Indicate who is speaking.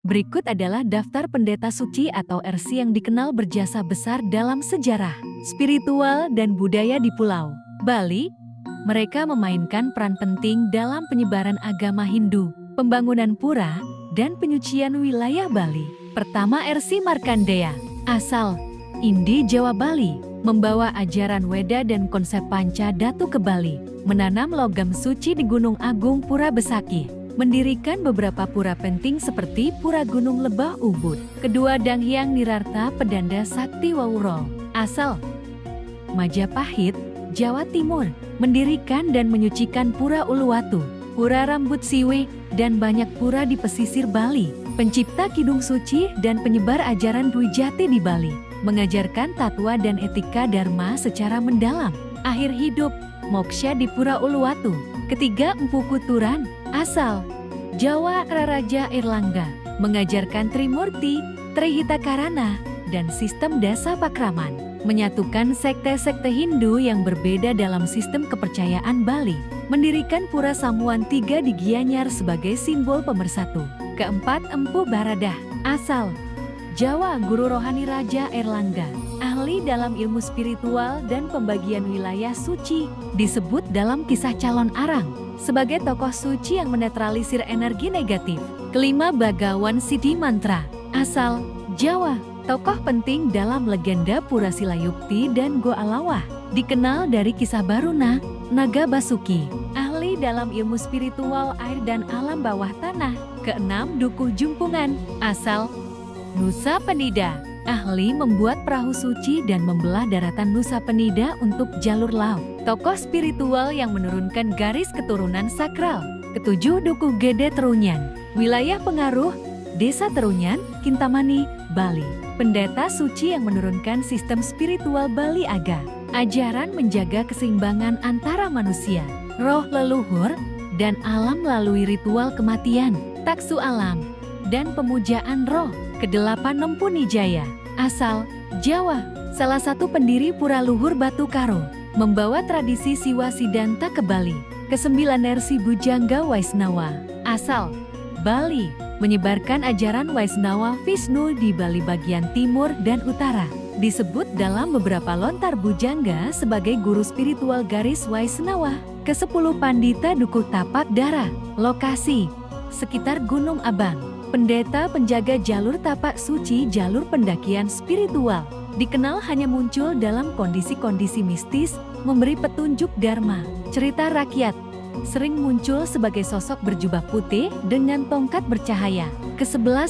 Speaker 1: Berikut adalah daftar pendeta suci atau RC yang dikenal berjasa besar dalam sejarah, spiritual, dan budaya di Pulau Bali. Mereka memainkan peran penting dalam penyebaran agama Hindu, pembangunan pura, dan penyucian wilayah Bali. Pertama, RC Markandeya, asal Indi, Jawa, Bali, membawa ajaran Weda dan konsep Panca Dhatu ke Bali, menanam logam suci di Gunung Agung Pura Besakih, mendirikan beberapa pura penting seperti Pura Gunung Lebah Ubud. Kedua, Danghyang Nirarta Pedanda Sakti Wawuro, asal Majapahit, Jawa Timur, mendirikan dan menyucikan Pura Uluwatu, Pura Rambut Siwe, dan banyak pura di pesisir Bali. Pencipta Kidung Suci dan penyebar ajaran Dwi Jati di Bali, mengajarkan tatwa dan etika dharma secara mendalam. Akhir hidup, moksha di Pura Uluwatu. Ketiga, Empu Kuturan, asal Jawa, Raja Airlangga, mengajarkan Trimurti, Trihita Karana, dan sistem Dasa Pakraman, menyatukan sekte-sekte Hindu yang berbeda dalam sistem kepercayaan Bali, mendirikan Pura Samuan III di Gianyar sebagai simbol pemersatu. Keempat, Empu Baradah, asal Jawa, guru rohani Raja Airlangga, ahli dalam ilmu spiritual dan pembagian wilayah suci, disebut dalam kisah Calon Arang sebagai tokoh suci yang menetralisir energi negatif. Kelima, Bagawan Siddhi Mantra, asal Jawa, tokoh penting dalam legenda Pura Silayukti dan Goa Lawah, dikenal dari kisah Baruna, Naga Basuki, ahli dalam ilmu spiritual air dan alam bawah tanah. Keenam, Dukuh Jumpungan, asal Nusa Penida, ahli membuat perahu suci dan membelah daratan Nusa Penida untuk jalur laut, tokoh spiritual yang menurunkan garis keturunan sakral. Ketujuh, Dukuh Gede Terunyan, wilayah pengaruh Desa Terunyan, Kintamani, Bali, pendeta suci yang menurunkan sistem spiritual Bali Aga, ajaran menjaga keseimbangan antara manusia, roh leluhur, dan alam melalui ritual kematian, taksu alam, dan pemujaan roh. Kedelapan, Nempu Nijaya, asal Jawa, salah satu pendiri Pura Luhur Batu Karo, membawa tradisi Siwa Sidanta ke Bali. Kesembilan, Nersi Bujangga Waisnawa, asal Bali, menyebarkan ajaran Waisnawa Vishnu di Bali bagian timur dan utara, disebut dalam beberapa lontar Bujangga sebagai guru spiritual garis Waisnawa. Kesepuluh, Pandita Dukuh Tapak Dara, lokasi sekitar Gunung Abang, pendeta penjaga jalur tapak suci, jalur pendakian spiritual, dikenal hanya muncul dalam kondisi-kondisi mistis, memberi petunjuk dharma, cerita rakyat, sering muncul sebagai sosok berjubah putih dengan tongkat bercahaya. Ke-11,